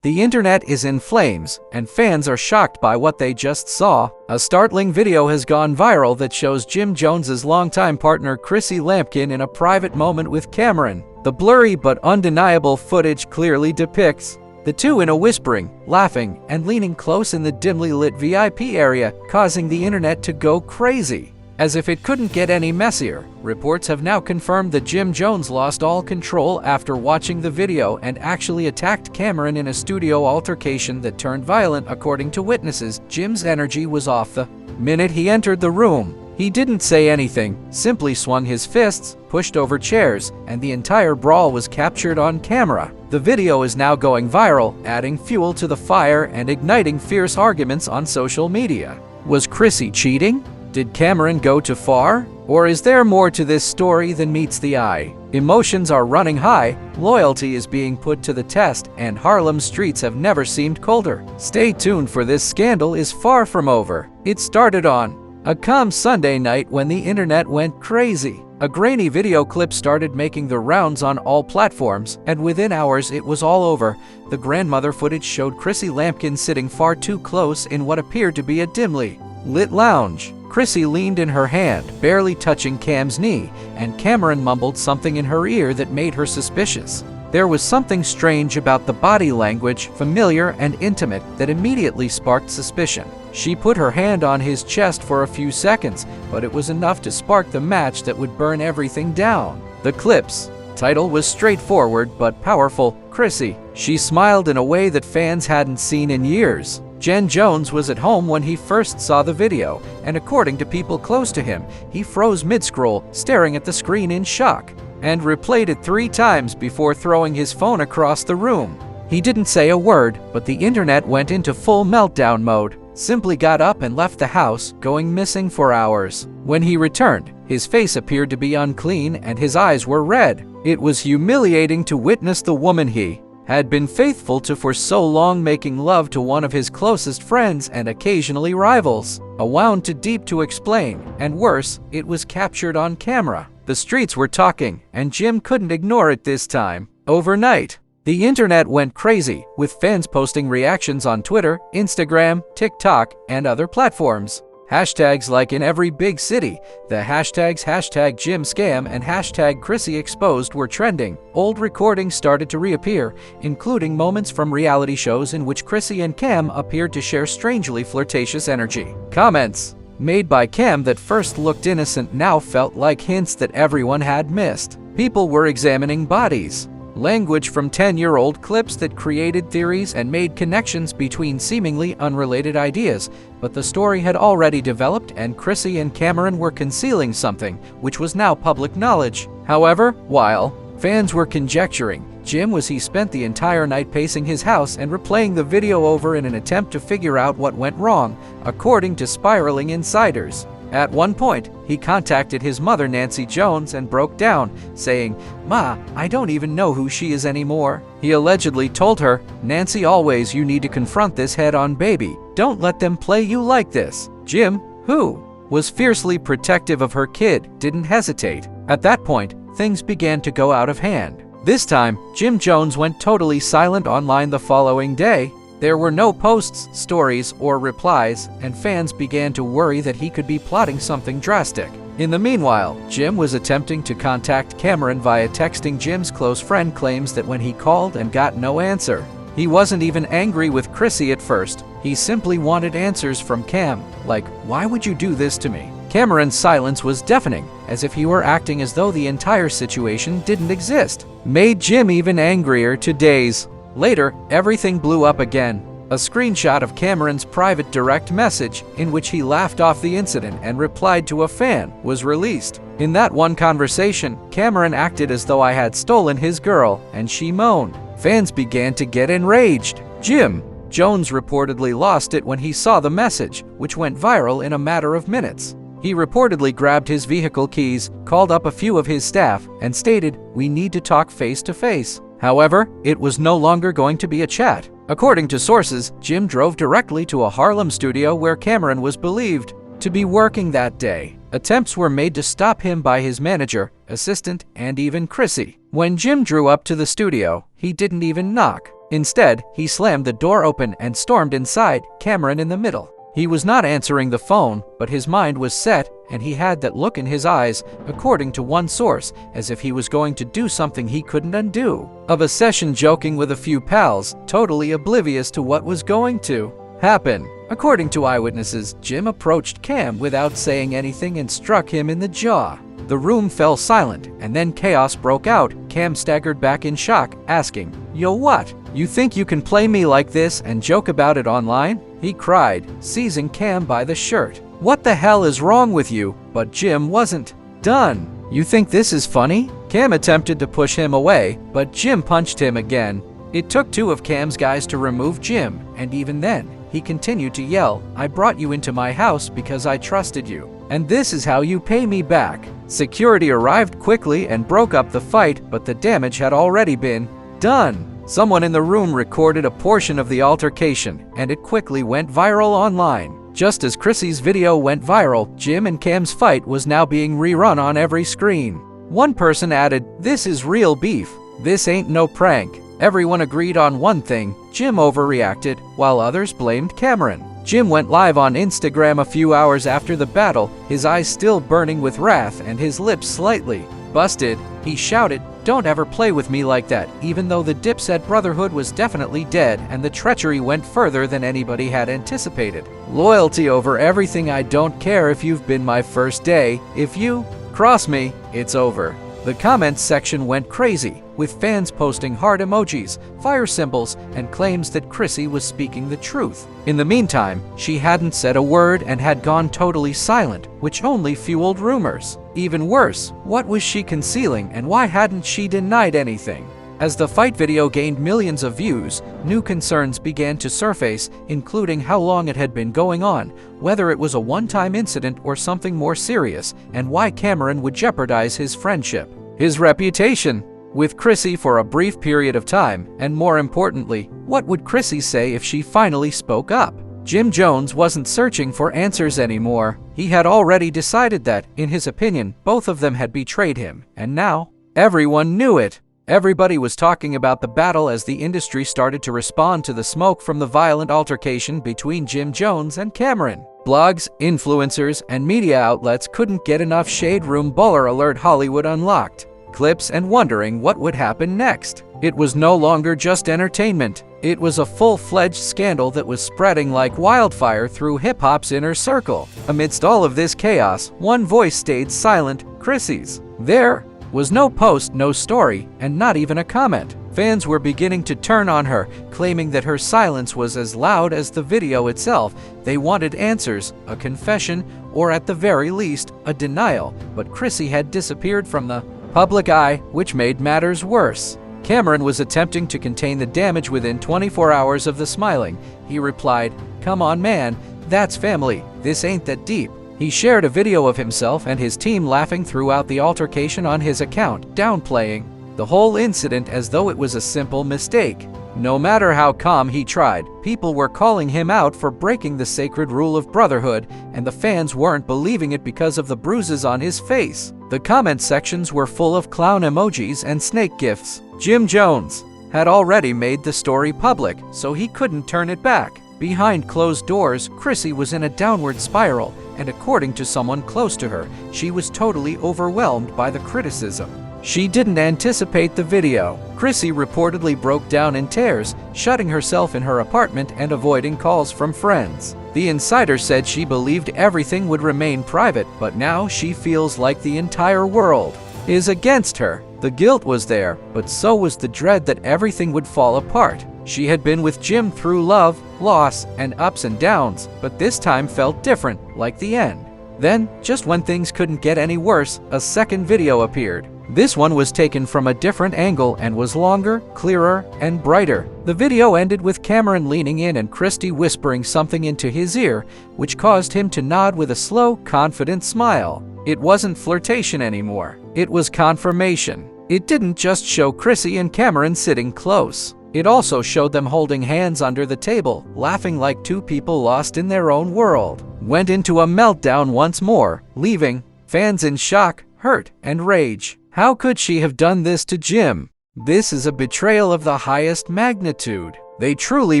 The internet is in flames, and fans are shocked by what they just saw. A startling video has gone viral that shows Jim Jones's longtime partner Chrissy in a private moment with Cameron. The blurry but undeniable footage clearly depicts the two in a whispering, laughing, and leaning close in the dimly lit VIP area, causing the internet to go crazy. As if it couldn't get any messier, reports have now confirmed that Jim Jones lost all control after watching the video and actually attacked Cameron in a studio altercation that turned violent. According to witnesses, Jim's energy was off the minute he entered the room. He didn't say anything, simply swung his fists, pushed over chairs, and the entire brawl was captured on camera. The video is now going viral, adding fuel to the fire and igniting fierce arguments on social media. Was Chrissy cheating? Did Cameron go too far? Or is there more to this story than meets the eye? Emotions are running high, loyalty is being put to the test, and Harlem's streets have never seemed colder. Stay tuned, for this scandal is far from over. It started on a calm Sunday night when the internet went crazy. A grainy video clip started making the rounds on all platforms, and within hours it was all over. The grandmother footage showed Chrissy sitting far too close in what appeared to be a dimly lit lounge. Chrissy leaned in her hand, barely touching Cam's knee, and Cameron mumbled something in her ear that made her suspicious. There was something strange about the body language, familiar and intimate, that immediately sparked suspicion. She put her hand on his chest for a few seconds, but it was enough to spark the match that would burn everything down. The clip's title was straightforward but powerful: Chrissy. She smiled in a way that fans hadn't seen in years. Jen Jones was at home when he first saw the video, and according to people close to him, he froze mid-scroll, staring at the screen in shock, and replayed it 3 times before throwing his phone across the room. He didn't say a word, but the internet went into full meltdown mode. Simply got up and left the house, going missing for hours. When he returned, his face appeared to be unclean and his eyes were red. It was humiliating to witness the woman he had been faithful to for so long making love to one of his closest friends and occasionally rivals. A wound too deep to explain, and worse, it was captured on camera. The streets were talking, and Jim couldn't ignore it this time. Overnight, the internet went crazy, with fans posting reactions on Twitter, Instagram, TikTok, and other platforms. Hashtags like in every big city, the hashtags #JimScam and #ChrissyExposed were trending. Old recordings started to reappear, including moments from reality shows in which Chrissy and Cam appeared to share strangely flirtatious energy. Comments made by Cam that first looked innocent now felt like hints that everyone had missed. People were examining bodies. Language from 10-year-old clips that created theories and made connections between seemingly unrelated ideas, but the story had already developed and Chrissy and Cameron were concealing something, which was now public knowledge. However, while fans were conjecturing, he spent the entire night pacing his house and replaying the video over in an attempt to figure out what went wrong, according to spiraling insiders. At one point, he contacted his mother, Nancy Jones, and broke down, saying, "Ma, I don't even know who she is anymore." He allegedly told her, "Nancy, always you need to confront this head-on, baby. Don't let them play you like this." Jim, who was fiercely protective of her kid, didn't hesitate. At that point, things began to go out of hand. This time, Jim Jones went totally silent online the following day. There were no posts, stories, or replies, and fans began to worry that he could be plotting something drastic. In the meanwhile, Jim was attempting to contact Cameron via texting. Jim's close friend claims that when he called and got no answer, he wasn't even angry with Chrissy at first. He simply wanted answers from Cam, like, "Why would you do this to me?" Cameron's silence was deafening, as if he were acting as though the entire situation didn't exist. Made Jim even angrier. 2 days later, everything blew up again. A screenshot of Cameron's private direct message, in which he laughed off the incident and replied to a fan, was released. In that one conversation, Cameron acted as though I had stolen his girl, and she moaned. Fans began to get enraged. Jim Jones reportedly lost it when he saw the message, which went viral in a matter of minutes. He reportedly grabbed his vehicle keys, called up a few of his staff, and stated, "We need to talk face to face." However, it was no longer going to be a chat. According to sources, Jim drove directly to a Harlem studio where Cameron was believed to be working that day. Attempts were made to stop him by his manager, assistant, and even Chrissy. When Jim drew up to the studio, he didn't even knock. Instead, he slammed the door open and stormed inside, Cameron in the middle. He was not answering the phone, but his mind was set, and he had that look in his eyes, according to one source, as if he was going to do something he couldn't undo. Of a session joking with a few pals, totally oblivious to what was going to happen. According to eyewitnesses, Jim approached Cam without saying anything and struck him in the jaw. The room fell silent, and then chaos broke out. Cam staggered back in shock, asking, "Yo, what? You think you can play me like this and joke about it online?" he cried, seizing Cam by the shirt. "What the hell is wrong with you?" But Jim wasn't done. "You think this is funny?" Cam attempted to push him away, but Jim punched him again. It took two of Cam's guys to remove Jim, and even then, he continued to yell, "I brought you into my house because I trusted you, and this is how you pay me back." Security arrived quickly and broke up the fight, but the damage had already been done. Someone in the room recorded a portion of the altercation, and it quickly went viral online. Just as Chrissy's video went viral, Jim and Cam's fight was now being rerun on every screen. One person added, "This is real beef. This ain't no prank." Everyone agreed on one thing: Jim overreacted, while others blamed Cameron. Jim went live on Instagram a few hours after the battle, his eyes still burning with wrath and his lips slightly busted. He shouted, "Don't ever play with me like that," even though the Dipset Brotherhood was definitely dead and the treachery went further than anybody had anticipated. "Loyalty over everything. I don't care if you've been my first day. If you cross me, it's over." The comments section went crazy, with fans posting heart emojis, fire symbols, and claims that Chrissy was speaking the truth. In the meantime, she hadn't said a word and had gone totally silent, which only fueled rumors. Even worse, what was she concealing and why hadn't she denied anything? As the fight video gained millions of views, new concerns began to surface, including how long it had been going on, whether it was a one-time incident or something more serious, and why Cameron would jeopardize his friendship, his reputation with Chrissy for a brief period of time, and more importantly, what would Chrissy say if she finally spoke up? Jim Jones wasn't searching for answers anymore. He had already decided that, in his opinion, both of them had betrayed him, and now everyone knew it. Everybody was talking about the battle as the industry started to respond to the smoke from the violent altercation between Jim Jones and Cameron. Blogs, influencers, and media outlets couldn't get enough Shade Room Baller Alert Hollywood Unlocked clips and wondering what would happen next. It was no longer just entertainment. It was a full-fledged scandal that was spreading like wildfire through hip-hop's inner circle. Amidst all of this chaos, one voice stayed silent: Chrissy's. There was no post, no story, and not even a comment. Fans were beginning to turn on her, claiming that her silence was as loud as the video itself. They wanted answers, a confession, or at the very least, a denial, but Chrissy had disappeared from the public eye, which made matters worse. Cameron was attempting to contain the damage within 24 hours of the smiling. He replied, "Come on man, that's family, this ain't that deep." He shared a video of himself and his team laughing throughout the altercation on his account, downplaying the whole incident as though it was a simple mistake. No matter how calm he tried, people were calling him out for breaking the sacred rule of brotherhood, and the fans weren't believing it because of the bruises on his face. The comment sections were full of clown emojis and snake gifs. Jim Jones had already made the story public, so he couldn't turn it back. Behind closed doors, Chrissy was in a downward spiral, and according to someone close to her, she was totally overwhelmed by the criticism. She didn't anticipate the video. Chrissy reportedly broke down in tears, shutting herself in her apartment and avoiding calls from friends. The insider said she believed everything would remain private, but now she feels like the entire world is against her. The guilt was there, but so was the dread that everything would fall apart. She had been with Jim through love, loss, and ups and downs, but this time felt different, like the end. Then, just when things couldn't get any worse, a second video appeared. This one was taken from a different angle and was longer, clearer, and brighter. The video ended with Cameron leaning in and Christy whispering something into his ear, which caused him to nod with a slow, confident smile. It wasn't flirtation anymore. It was confirmation. It didn't just show Chrissy and Cameron sitting close. It also showed them holding hands under the table, laughing like two people lost in their own world. Went into a meltdown once more, leaving fans in shock, hurt, and rage. How could she have done this to Jim? This is a betrayal of the highest magnitude. They truly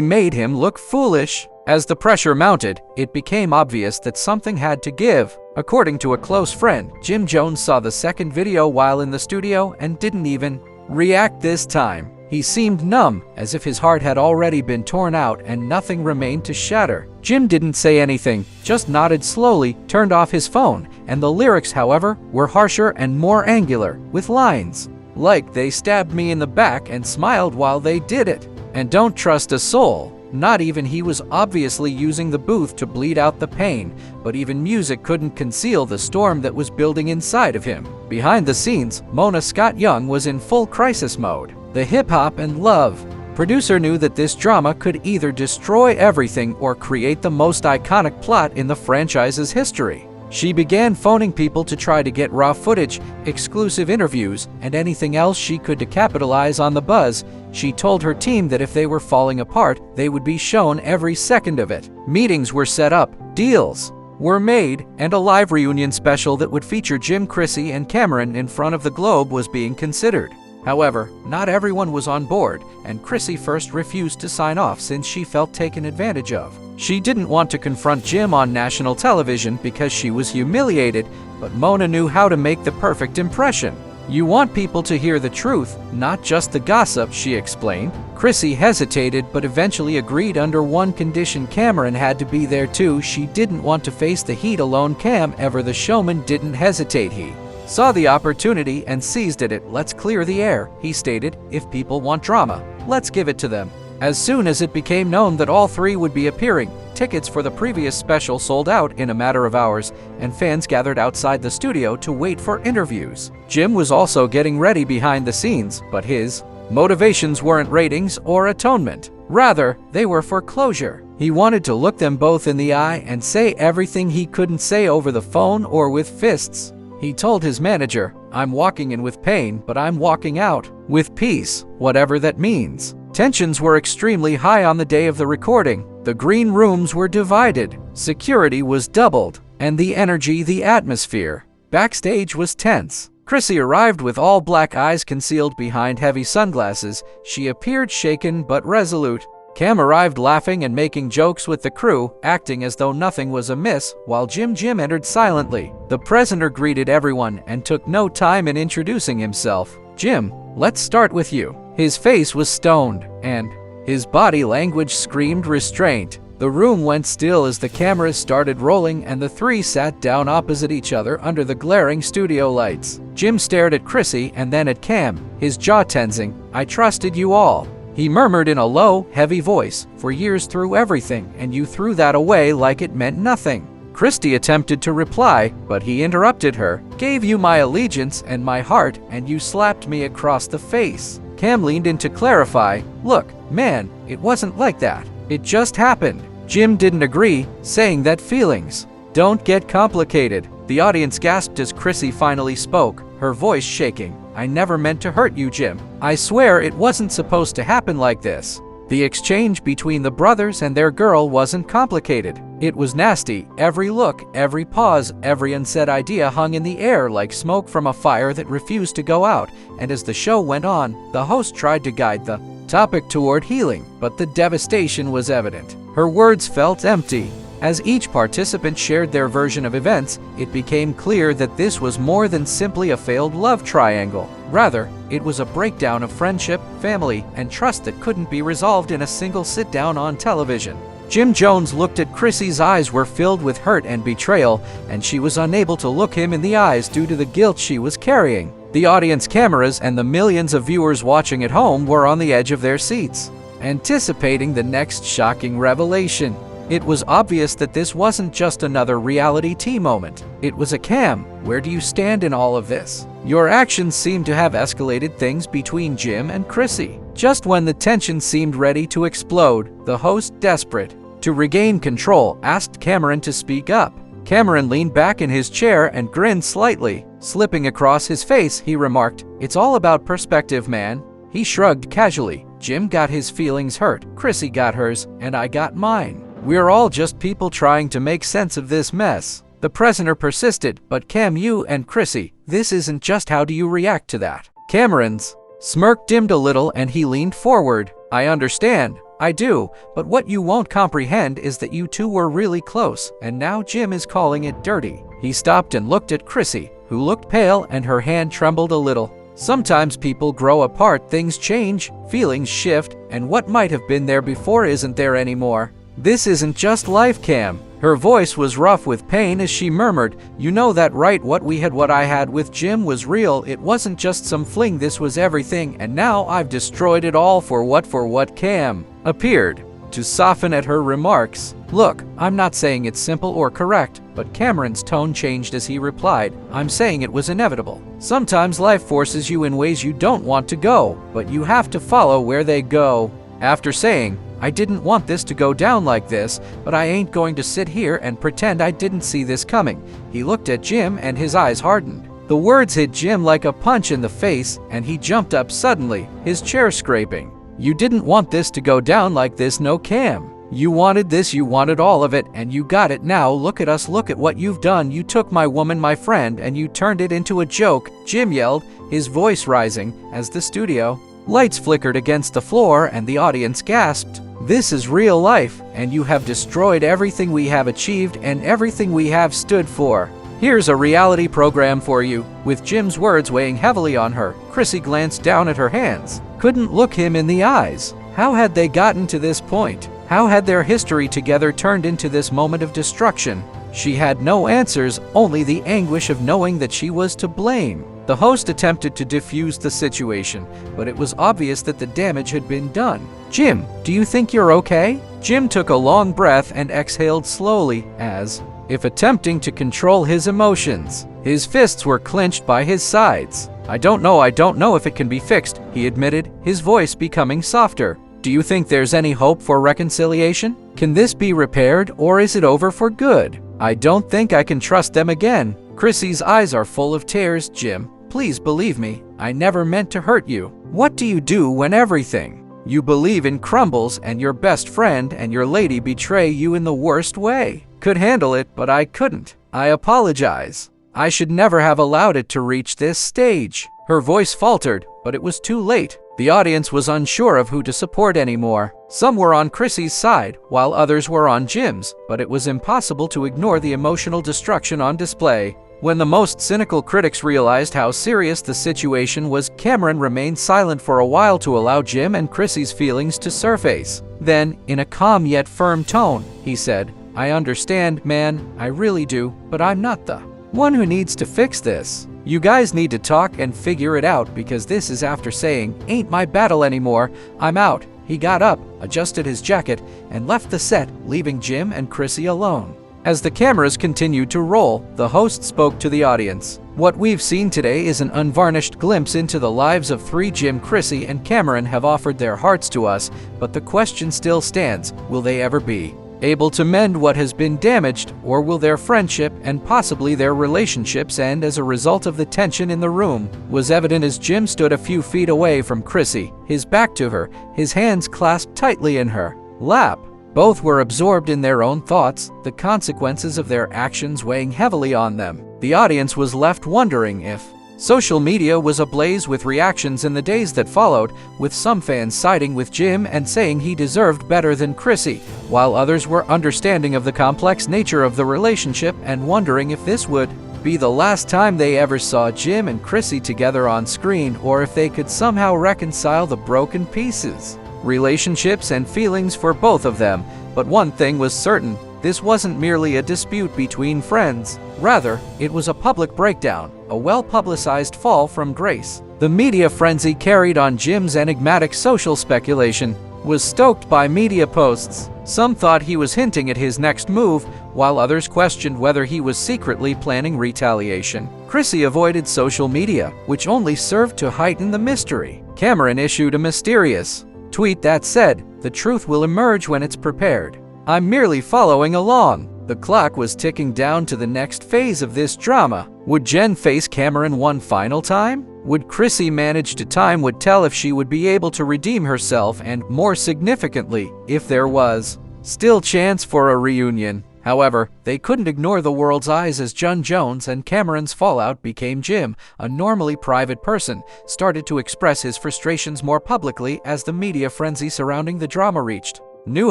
made him look foolish. As the pressure mounted, it became obvious that something had to give. According to a close friend, Jim Jones saw the second video while in the studio and didn't even react this time. He seemed numb, as if his heart had already been torn out and nothing remained to shatter. Jim didn't say anything, just nodded slowly, turned off his phone, and the lyrics, however, were harsher and more angular, with lines like "they stabbed me in the back and smiled while they did it." And don't trust a soul. Not even he was obviously using the booth to bleed out the pain, but even music couldn't conceal the storm that was building inside of him. Behind the scenes, Mona Scott Young was in full crisis mode. The hip-hop and love producer knew that this drama could either destroy everything or create the most iconic plot in the franchise's history. She began phoning people to try to get raw footage, exclusive interviews, and anything else she could to capitalize on the buzz. She told her team that if they were falling apart, they would be shown every second of it. Meetings were set up, deals were made, and a live reunion special that would feature Jim, Chrissy, and Cameron in front of the globe was being considered. However, not everyone was on board, and Chrissy first refused to sign off since she felt taken advantage of. She didn't want to confront Jim on national television because she was humiliated, but Mona knew how to make the perfect impression. "You want people to hear the truth, not just the gossip," she explained. Chrissy hesitated but eventually agreed under one condition: Cameron had to be there too. She didn't want to face the heat alone. Cam, ever the showman, didn't hesitate. He saw the opportunity and seized at it. "Let's clear the air," he stated. "If people want drama, let's give it to them." As soon as it became known that all three would be appearing, tickets for the previous special sold out in a matter of hours, and fans gathered outside the studio to wait for interviews. Jim was also getting ready behind the scenes, but his motivations weren't ratings or atonement. Rather, they were for closure. He wanted to look them both in the eye and say everything he couldn't say over the phone or with fists. He told his manager, "I'm walking in with pain, but I'm walking out with peace, whatever that means." Tensions were extremely high on the day of the recording. The green rooms were divided, security was doubled, and the energy, the atmosphere backstage was tense. Chrissy arrived with all black eyes concealed behind heavy sunglasses. She appeared shaken but resolute. Cam arrived laughing and making jokes with the crew, acting as though nothing was amiss, while Jim entered silently. The presenter greeted everyone and took no time in introducing himself. "Jim, let's start with you." His face was stoned, and his body language screamed restraint. The room went still as the cameras started rolling and the three sat down opposite each other under the glaring studio lights. Jim stared at Chrissy and then at Cam, his jaw tensing. "I trusted you all," he murmured in a low, heavy voice. "For years through everything, and you threw that away like it meant nothing." Christy attempted to reply, but he interrupted her. "Gave you my allegiance and my heart, and you slapped me across the face." Cam leaned in to clarify. "Look, man, it wasn't like that. It just happened." Jim didn't agree, saying that feelings don't get complicated. The audience gasped as Chrissy finally spoke, her voice shaking. "I never meant to hurt you, Jim. I swear it wasn't supposed to happen like this." The exchange between the brothers and their girl wasn't complicated. It was nasty. Every look, every pause, every unsaid idea hung in the air like smoke from a fire that refused to go out. And as the show went on, the host tried to guide the topic toward healing, but the devastation was evident. Her words felt empty. As each participant shared their version of events, it became clear that this was more than simply a failed love triangle. Rather, it was a breakdown of friendship, family, and trust that couldn't be resolved in a single sit-down on television. Jim Jones looked at Chrissy's eyes were filled with hurt and betrayal, and she was unable to look him in the eyes due to the guilt she was carrying. The audience cameras and the millions of viewers watching at home were on the edge of their seats, anticipating the next shocking revelation. It was obvious that this wasn't just another reality TV moment. It was a Cam, where do you stand in all of this? Your actions seem to have escalated things between Jim and Chrissy. Just when the tension seemed ready to explode, the host, desperate to regain control, asked Cameron to speak up. Cameron leaned back in his chair and grinned slightly. Slipping across his face, he remarked, "It's all about perspective, man." He shrugged casually. Jim got his feelings hurt, Chrissy got hers, and I got mine. We're all just people trying to make sense of this mess. The presenter persisted, "But Cam, you and Chrissy, this isn't just how do you react to that?" Cameron's smirk dimmed a little and he leaned forward. I understand. I do, but what you won't comprehend is that you two were really close, and now Jim is calling it dirty. He stopped and looked at Chrissy, who looked pale and her hand trembled a little. Sometimes people grow apart, things change, feelings shift, and what might have been there before isn't there anymore. This isn't just life, Cam. Her voice was rough with pain as she murmured, "You know that, right? What I had with Jim was real. It wasn't just some fling, this was everything, and now I've destroyed it all for what?" Cam appeared to soften at her remarks. "Look, I'm not saying it's simple or correct," but Cameron's tone changed as he replied, "I'm saying it was inevitable. Sometimes life forces you in ways you don't want to go, but you have to follow where they go." After saying, "I didn't want this to go down like this, but I ain't going to sit here and pretend I didn't see this coming," he looked at Jim and his eyes hardened. The words hit Jim like a punch in the face, and he jumped up suddenly, his chair scraping. "You didn't want this to go down like this, no, Cam. You wanted this, you wanted all of it, and you got it. Now look at us, look at what you've done. You took my woman, my friend, and you turned it into a joke," Jim yelled, his voice rising as the studio lights flickered against the floor and the audience gasped. "This is real life, and you have destroyed everything we have achieved and everything we have stood for. Here's a reality program for you." With Jim's words weighing heavily on her, Chrissy glanced down at her hands, couldn't look him in the eyes. How had they gotten to this point? How had their history together turned into this moment of destruction? She had no answers, only the anguish of knowing that she was to blame. The host attempted to defuse the situation, but it was obvious that the damage had been done. "Jim, do you think you're okay?" Jim took a long breath and exhaled slowly, as if attempting to control his emotions. His fists were clenched by his sides. I don't know if it can be fixed," he admitted, his voice becoming softer. "Do you think there's any hope for reconciliation? Can this be repaired, or is it over for good?" "I don't think I can trust them again." Chrissy's eyes are full of tears. "Jim, please believe me, I never meant to hurt you. What do you do when everything you believe in crumbles and your best friend and your lady betray you in the worst way? Could handle it, but I couldn't. I apologize. I should never have allowed it to reach this stage." Her voice faltered, but it was too late. The audience was unsure of who to support anymore. Some were on Chrissy's side, while others were on Jim's, but it was impossible to ignore the emotional destruction on display. When the most cynical critics realized how serious the situation was, Cameron remained silent for a while to allow Jim and Chrissy's feelings to surface. Then, in a calm yet firm tone, he said, "I understand, man, I really do, but I'm not the one who needs to fix this. You guys need to talk and figure it out, because this is, after saying, ain't my battle anymore. I'm out." He got up, adjusted his jacket, and left the set, leaving Jim and Chrissy alone. As the cameras continued to roll, the host spoke to the audience. "What we've seen today is an unvarnished glimpse into the lives of three. Jim, Chrissy, and Cameron have offered their hearts to us, but the question still stands, will they ever be able to mend what has been damaged, or will their friendship and possibly their relationships end as a result of the tension in the room?" Was evident as Jim stood a few feet away from Chrissy, his back to her, his hands clasped tightly in her lap. Both were absorbed in their own thoughts, the consequences of their actions weighing heavily on them. The audience was left wondering if social media was ablaze with reactions in the days that followed, with some fans siding with Jim and saying he deserved better than Chrissy, while others were understanding of the complex nature of the relationship and wondering if this would be the last time they ever saw Jim and Chrissy together on screen, or if they could somehow reconcile the broken pieces, relationships, and feelings for both of them. But one thing was certain, this wasn't merely a dispute between friends. Rather, it was a public breakdown, a well-publicized fall from grace. The media frenzy carried on Jim's enigmatic social speculation was stoked by media posts. Some thought he was hinting at his next move, while others questioned whether he was secretly planning retaliation. Chrissy avoided social media, which only served to heighten the mystery. Cameron issued a mysterious tweet that said, "The truth will emerge when it's prepared. I'm merely following along." The clock was ticking down to the next phase of this drama. Would Jen face Cameron one final time? Would Chrissy manage to? Time would tell if she would be able to redeem herself and, more significantly, if there was still chance for a reunion. However, they couldn't ignore the world's eyes as Jim Jones and Cameron's fallout became. Jim, a normally private person, started to express his frustrations more publicly as the media frenzy surrounding the drama reached new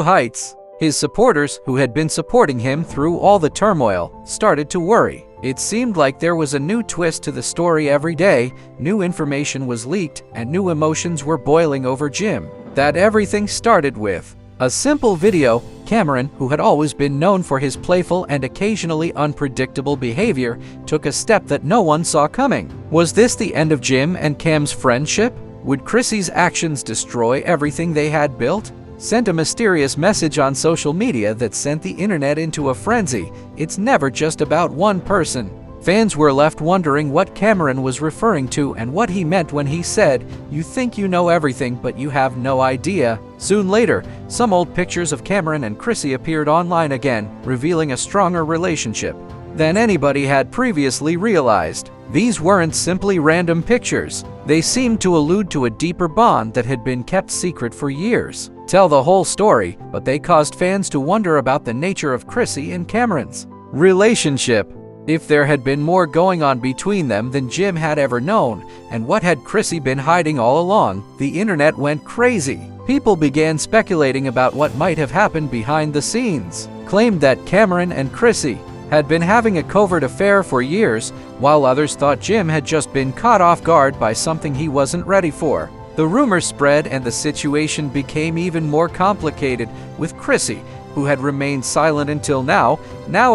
heights. His supporters, who had been supporting him through all the turmoil, started to worry. It seemed like there was a new twist to the story every day, new information was leaked, and new emotions were boiling over Jim. That everything started with a simple video. Cameron, who had always been known for his playful and occasionally unpredictable behavior, took a step that no one saw coming. Was this the end of Jim and Cam's friendship? Would Chrissy's actions destroy everything they had built? Sent a mysterious message on social media that sent the internet into a frenzy. It's never just about one person. Fans were left wondering what Cameron was referring to and what he meant when he said, "You think you know everything, but you have no idea." Soon later, some old pictures of Cameron and Chrissy appeared online again, revealing a stronger relationship than anybody had previously realized. These weren't simply random pictures. They seemed to allude to a deeper bond that had been kept secret for years. Tell the whole story, but they caused fans to wonder about the nature of Chrissy and Cameron's relationship. If there had been more going on between them than Jim had ever known, and what had Chrissy been hiding all along, the internet went crazy. People began speculating about what might have happened behind the scenes, claimed that Cameron and Chrissy had been having a covert affair for years, while others thought Jim had just been caught off guard by something he wasn't ready for. The rumors spread and the situation became even more complicated, with Chrissy, who had remained silent until now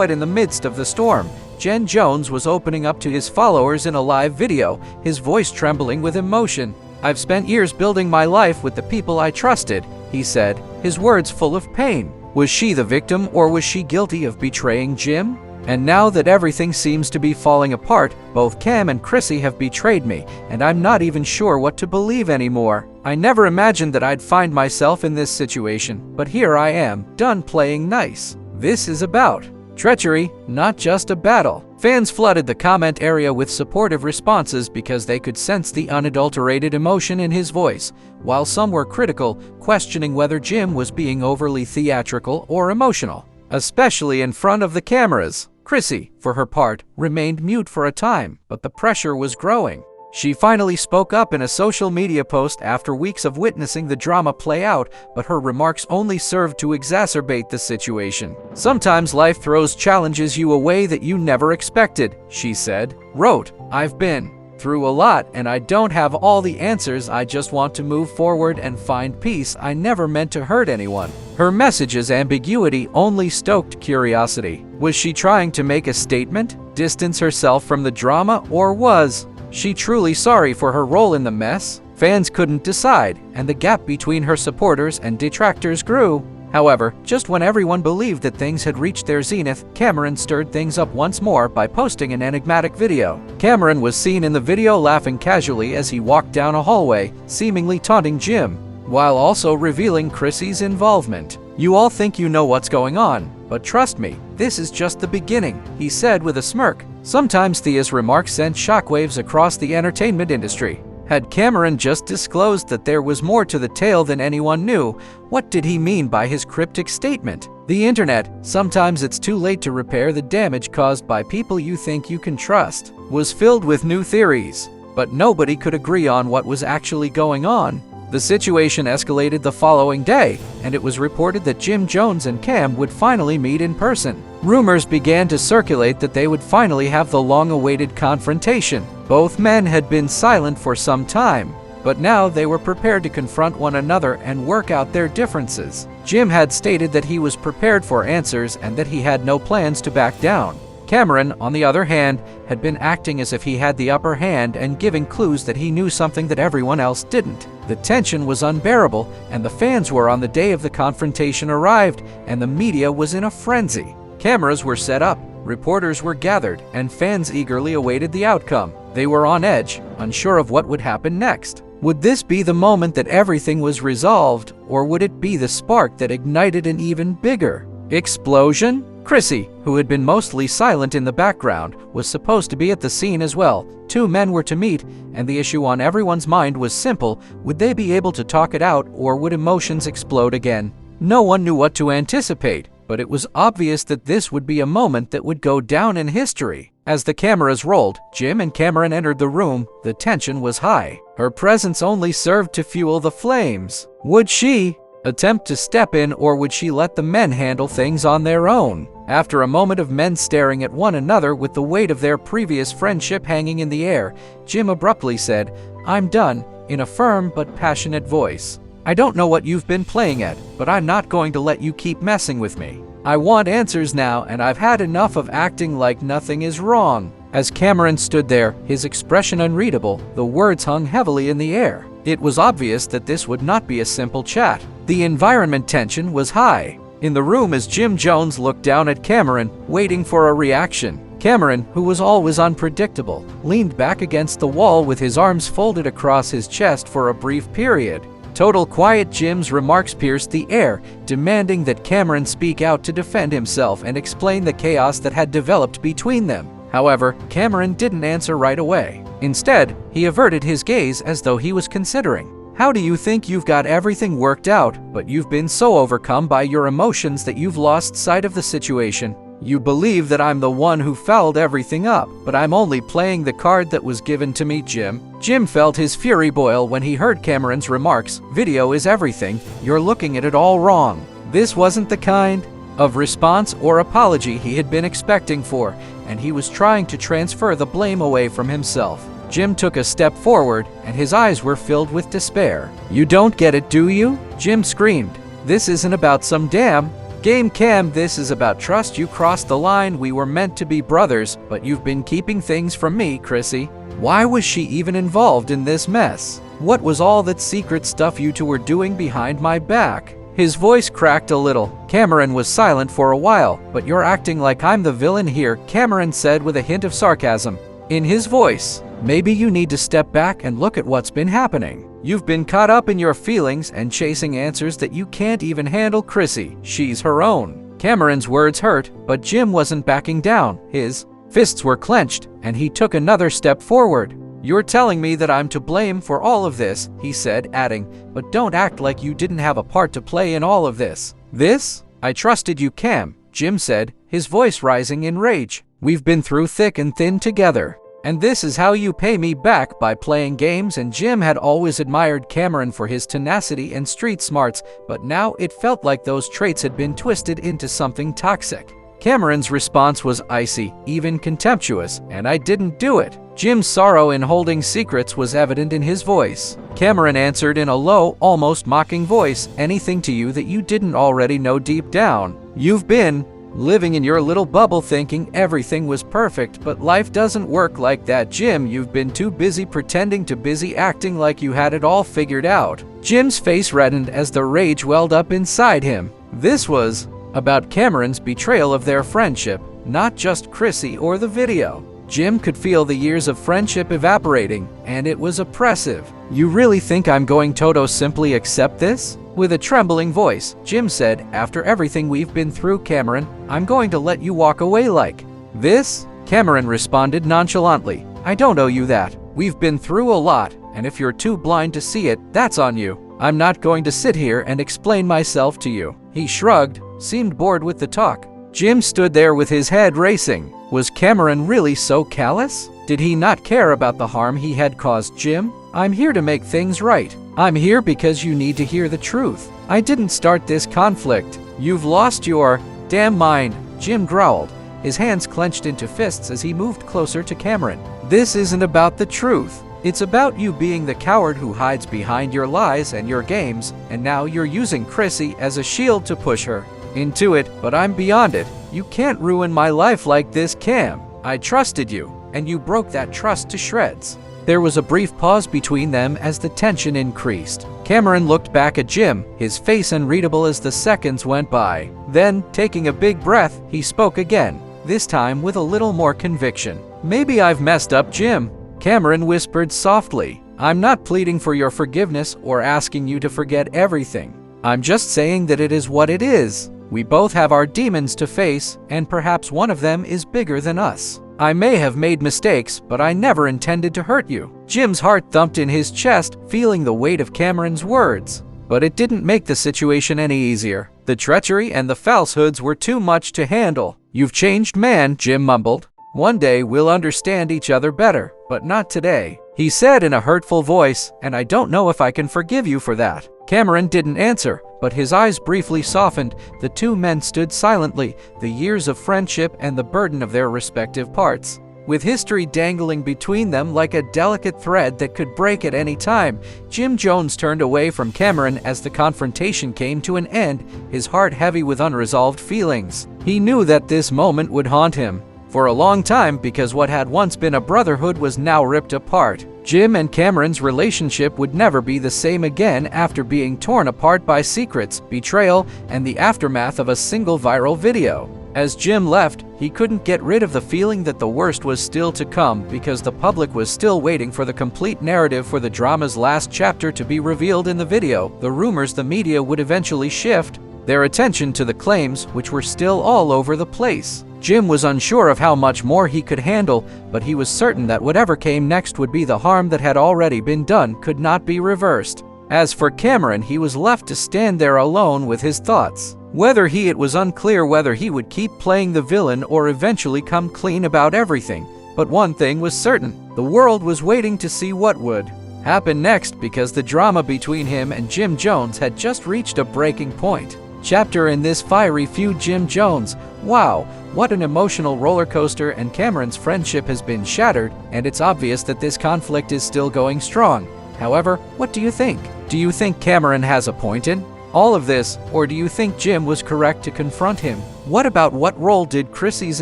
in the midst of the storm. Jim Jones was opening up to his followers in a live video, his voice trembling with emotion. "I've spent years building my life with the people I trusted," he said, his words full of pain. Was she the victim, or was she guilty of betraying Jim? "And now that everything seems to be falling apart, both Cam and Chrissy have betrayed me, and I'm not even sure what to believe anymore. I never imagined that I'd find myself in this situation, but here I am, done playing nice. This is about treachery, not just a battle." Fans flooded the comment area with supportive responses because they could sense the unadulterated emotion in his voice, while some were critical, questioning whether Jim was being overly theatrical or emotional, especially in front of the cameras. Chrissy, for her part, remained mute for a time, but the pressure was growing. She finally spoke up in a social media post after weeks of witnessing the drama play out, but her remarks only served to exacerbate the situation. "Sometimes life throws challenges you a way that you never expected," she said. Wrote, "I've been through a lot and I don't have all the answers. I just want to move forward and find peace. I never meant to hurt anyone." Her message's ambiguity only stoked curiosity. Was she trying to make a statement, distance herself from the drama, or was she truly sorry for her role in the mess? Fans couldn't decide, and the gap between her supporters and detractors grew. However, just when everyone believed that things had reached their zenith, Cameron stirred things up once more by posting an enigmatic video. Cameron was seen in the video laughing casually as he walked down a hallway, seemingly taunting Jim, while also revealing Chrissy's involvement. "You all think you know what's going on, but trust me, this is just the beginning," he said with a smirk. Sometimes Thea's remarks sent shockwaves across the entertainment industry. Had Cameron just disclosed that there was more to the tale than anyone knew? What did he mean by his cryptic statement? The internet, sometimes it's too late to repair the damage caused by people you think you can trust, was filled with new theories, but nobody could agree on what was actually going on. The situation escalated the following day, and it was reported that Jim Jones and Cam would finally meet in person. Rumors began to circulate that they would finally have the long-awaited confrontation. Both men had been silent for some time, but now they were prepared to confront one another and work out their differences. Jim had stated that he was prepared for answers and that he had no plans to back down. Cameron, on the other hand, had been acting as if he had the upper hand and giving clues that he knew something that everyone else didn't. The tension was unbearable, and the fans were on the day of the confrontation arrived, and the media was in a frenzy. Cameras were set up, reporters were gathered, and fans eagerly awaited the outcome. They were on edge, unsure of what would happen next. Would this be the moment that everything was resolved, or would it be the spark that ignited an even bigger explosion? Chrissy, who had been mostly silent in the background, was supposed to be at the scene as well. Two men were to meet, and the issue on everyone's mind was simple: would they be able to talk it out, or would emotions explode again? No one knew what to anticipate. but it was obvious that this would be a moment that would go down in history. As the cameras rolled, Jim and Cameron entered the room. The tension was high. Her presence only served to fuel the flames. Would she attempt to step in, or would she let the men handle things on their own? After a moment of men staring at one another with the weight of their previous friendship hanging in the air, Jim abruptly said, "I'm done," in a firm but passionate voice. "I don't know what you've been playing at, but I'm not going to let you keep messing with me. I want answers now, and I've had enough of acting like nothing is wrong." As Cameron stood there, his expression unreadable, the words hung heavily in the air. It was obvious that this would not be a simple chat. The environment tension was high in the room as Jim Jones looked down at Cameron, waiting for a reaction. Cameron, who was always unpredictable, leaned back against the wall with his arms folded across his chest for a brief period. Total quiet. Jim's remarks pierced the air, demanding that Cameron speak out to defend himself and explain the chaos that had developed between them. However, Cameron didn't answer right away. Instead, he averted his gaze as though he was considering. "How do you think you've got everything worked out, but you've been so overcome by your emotions that you've lost sight of the situation? You believe that I'm the one who fouled everything up, but I'm only playing the card that was given to me, Jim." Jim felt his fury boil when he heard Cameron's remarks. "Video is everything. You're looking at it all wrong." This wasn't the kind of response or apology he had been expecting for, and he was trying to transfer the blame away from himself. Jim took a step forward, and his eyes were filled with despair. "You don't get it, do you?" Jim screamed. "This isn't about some damn game, Cam. This is about trust. You crossed the line. We were meant to be brothers, but you've been keeping things from me, Chrissy. Why was she even involved in this mess? What was all that secret stuff you two were doing behind my back?" His voice cracked a little. Cameron was silent for a while. "But you're acting like I'm the villain here," Cameron said with a hint of sarcasm in his voice. "Maybe you need to step back and look at what's been happening. You've been caught up in your feelings and chasing answers that you can't even handle, Chrissy. She's her own." Cameron's words hurt, but Jim wasn't backing down. His fists were clenched, and he took another step forward. "You're telling me that I'm to blame for all of this," he said, adding, "but don't act like you didn't have a part to play in all of this." "This? I trusted you, Cam," Jim said, his voice rising in rage. "We've been through thick and thin together. And this is how you pay me back, by playing games." And Jim had always admired Cameron for his tenacity and street smarts, but now it felt like those traits had been twisted into something toxic. Cameron's response was icy, even contemptuous. "And I didn't do it." Jim's sorrow in holding secrets was evident in his voice. Cameron answered in a low, almost mocking voice, "Anything to you that you didn't already know deep down. You've been living in your little bubble thinking everything was perfect, but life doesn't work like that, Jim. You've been too busy pretending, too busy acting like you had it all figured out." Jim's face reddened as the rage welled up inside him. This was about Cameron's betrayal of their friendship, not just Chrissy or the video. Jim could feel the years of friendship evaporating, and it was oppressive. "You really think I'm going to simply accept this?" With a trembling voice, Jim said, "After everything we've been through, Cameron, I'm going to let you walk away like this?" Cameron responded nonchalantly, "I don't owe you that. We've been through a lot, and if you're too blind to see it, that's on you. I'm not going to sit here and explain myself to you." He shrugged, seemed bored with the talk. Jim stood there with his head racing. Was Cameron really so callous? Did he not care about the harm he had caused Jim? "I'm here to make things right. I'm here because you need to hear the truth. I didn't start this conflict. You've lost your damn mind," Jim growled, his hands clenched into fists as he moved closer to Cameron. "This isn't about the truth. It's about you being the coward who hides behind your lies and your games, and now you're using Chrissy as a shield to push her into it, but I'm beyond it. You can't ruin my life like this, Cam. I trusted you, and you broke that trust to shreds." There was a brief pause between them as the tension increased. Cameron looked back at Jim, his face unreadable as the seconds went by. Then, taking a big breath, he spoke again, this time with a little more conviction. "Maybe I've messed up, Jim," Cameron whispered softly. "I'm not pleading for your forgiveness or asking you to forget everything. I'm just saying that it is what it is. We both have our demons to face, and perhaps one of them is bigger than us. I may have made mistakes, but I never intended to hurt you." Jim's heart thumped in his chest, feeling the weight of Cameron's words. But it didn't make the situation any easier. The treachery and the falsehoods were too much to handle. "You've changed, man," Jim mumbled. "One day we'll understand each other better, but not today," he said in a hurtful voice, "and I don't know if I can forgive you for that." Cameron didn't answer, but his eyes briefly softened. The two men stood silently, the years of friendship and the burden of their respective parts, with history dangling between them like a delicate thread that could break at any time. Jim Jones turned away from Cameron as the confrontation came to an end, his heart heavy with unresolved feelings. He knew that this moment would haunt him for a long time, because what had once been a brotherhood was now ripped apart. Jim and Cameron's relationship would never be the same again after being torn apart by secrets, betrayal, and the aftermath of a single viral video. As Jim left, he couldn't get rid of the feeling that the worst was still to come, because the public was still waiting for the complete narrative, for the drama's last chapter to be revealed in the video. The rumors the media would eventually shift their attention to the claims, which were still all over the place. Jim was unsure of how much more he could handle, but he was certain that whatever came next would be the harm that had already been done could not be reversed. As for Cameron, he was left to stand there alone with his thoughts. It was unclear whether he would keep playing the villain or eventually come clean about everything. But one thing was certain: the world was waiting to see what would happen next, because the drama between him and Jim Jones had just reached a breaking point. Chapter in this fiery feud: Jim Jones. Wow, what an emotional roller coaster, and Cameron's friendship has been shattered, and it's obvious that this conflict is still going strong. However, what do you think? Do you think Cameron has a point in all of this, or do you think Jim was correct to confront him? What role did Chrissy's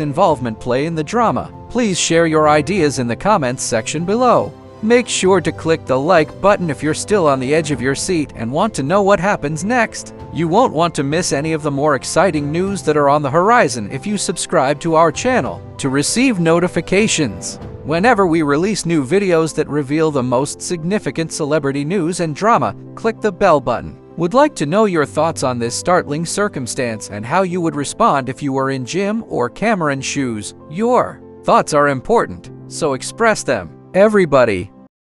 involvement play in the drama? Please share your ideas in the comments section below. Make sure to click the like button if you're still on the edge of your seat and want to know what happens next. You won't want to miss any of the more exciting news that are on the horizon if you subscribe to our channel to receive notifications whenever we release new videos that reveal the most significant celebrity news and drama. Click the bell button. Would like to know your thoughts on this startling circumstance and how you would respond if you were in Jim or Cameron's shoes. Your thoughts are important, so express them. Everybody,